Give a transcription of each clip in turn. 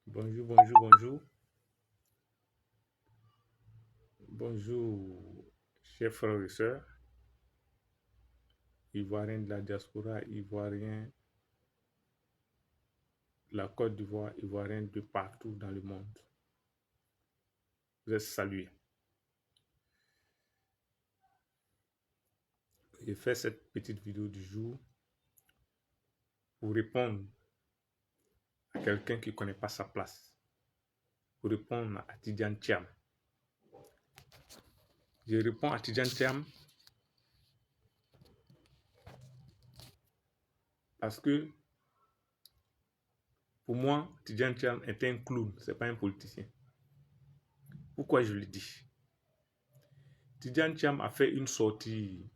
Bonjour, bonjour, bonjour. Bonjour, chers frères et sœurs, Ivoiriens de la diaspora, Ivoiriens de la Côte d'Ivoire, Ivoiriens de partout dans le monde. Vous êtes salués. J'ai fait cette petite vidéo du jour pour répondre à quelqu'un qui ne connaît pas sa place. Pour répondre à Tidjane Thiam. Je réponds à Tidjane Thiam parce que pour moi, Tidjane Thiam est un clown, ce n'est pas un politicien. Pourquoi je le dis? Tidjane Thiam a fait une sortie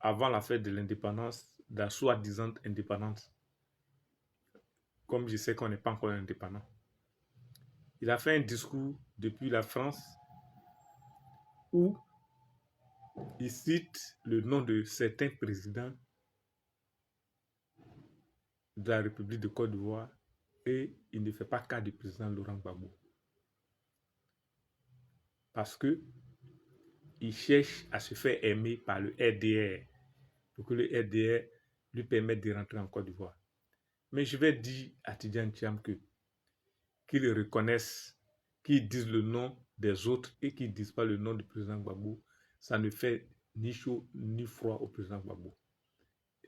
avant la fête de l'indépendance, de la soi-disant indépendance. Comme je sais qu'on n'est pas encore indépendant. Il a fait un discours depuis la France où il cite le nom de certains présidents de la République de Côte d'Ivoire et il ne fait pas cas du président Laurent Gbagbo. Parce que il cherche à se faire aimer par le RDR pour que le RDR lui permette de rentrer en Côte d'Ivoire. Mais je vais dire à Tidjane Thiam qu'il reconnaisse, qu'ils disent le nom des autres et qu'ils ne disent pas le nom du président Gbagbo. Ça ne fait ni chaud ni froid au président Gbagbo.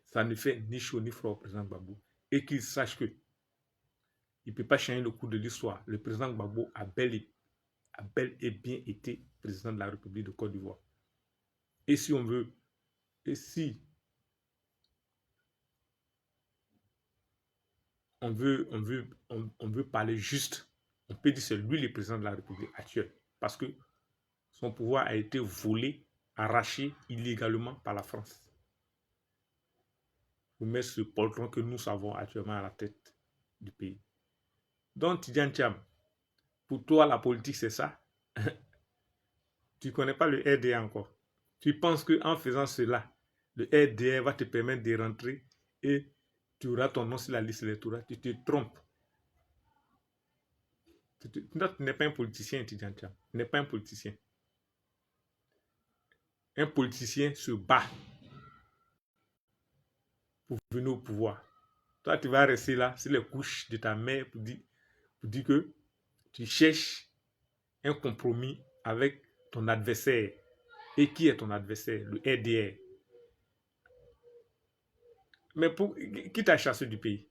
Ça ne fait ni chaud ni froid au président Gbagbo. Et qu'il sache que il ne peut pas changer le cours de l'histoire. Le président Gbagbo a bel et bien été président de la République de Côte d'Ivoire. Et si on veut, on veut parler juste, on peut dire que c'est lui le président de la République actuelle. Parce que son pouvoir a été volé, arraché illégalement par la France. Pour mettre ce poltron que nous savons actuellement à la tête du pays. Donc, Tidjane Thiam, pour toi, la politique, c'est ça? Tu ne connais pas le RDA encore. Tu penses qu'en faisant cela, le RDA va te permettre de rentrer et tu auras ton nom sur la liste électorale. Tu te trompes. Tu n'es pas un politicien, Tidjane Thiam. Tu n'es pas un politicien. Un politicien se bat pour venir au pouvoir. Toi, tu vas rester là, sur les couches de ta mère pour dire que tu cherches un compromis avec ton adversaire. Et qui est ton adversaire? Le RDR. Mais qui t'a chassé du pays?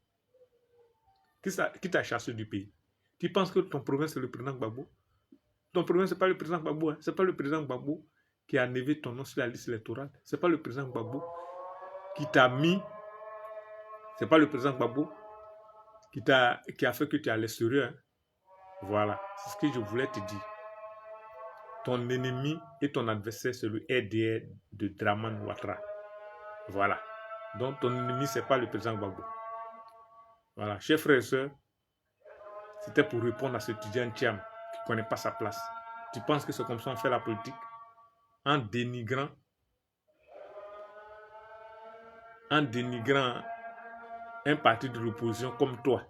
Qui t'a chassé du pays? Tu penses que ton problème, c'est le président Gbagbo? Ton problème, ce n'est pas le président Gbagbo. Hein? Ce n'est pas le président Gbagbo qui a enlevé ton nom sur la liste électorale. Ce n'est pas le président Gbagbo qui t'a mis. Ce n'est pas le président Gbagbo qui a fait que tu es à l'extérieur. Hein? Voilà. C'est ce que je voulais te dire. Ton ennemi et ton adversaire, c'est le RDR de Dramane Ouattara. Voilà. Donc, ton ennemi, ce n'est pas le président Gbagbo. Voilà. Chers frères et sœurs, c'était pour répondre à ce Tidjane Thiam qui ne connaît pas sa place. Tu penses que c'est comme ça qu'on fait la politique? En dénigrant un parti de l'opposition comme toi.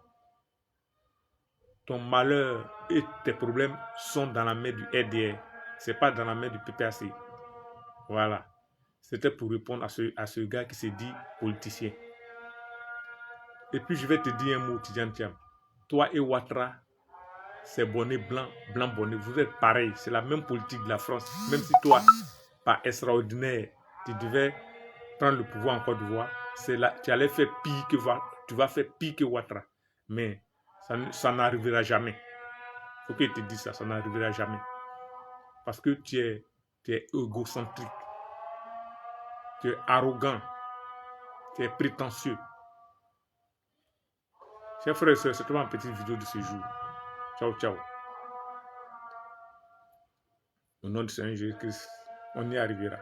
Ton malheur et tes problèmes sont dans la main du RDR. Ce n'est pas dans la main du PPAC. Voilà. C'était pour répondre à ce gars qui se dit politicien. Et puis je vais te dire un mot, Tidjane Thiam. Toi et Ouattara, c'est bonnet blanc, blanc bonnet. Vous êtes pareil. C'est la même politique de la France. Même si toi, par extraordinaire, tu devais prendre le pouvoir en Côte d'Ivoire, tu allais faire pire que tu vas faire pire que Ouattara. Mais ça n'arrivera jamais. Il faut que je te dise ça, ça n'arrivera jamais. Parce que tu es égocentrique. Tu es arrogant. Tu es prétentieux. Chers frères et sœurs, c'est ma petite vidéo de ce jour. Ciao, ciao. Au nom du Seigneur Jésus-Christ, on y arrivera.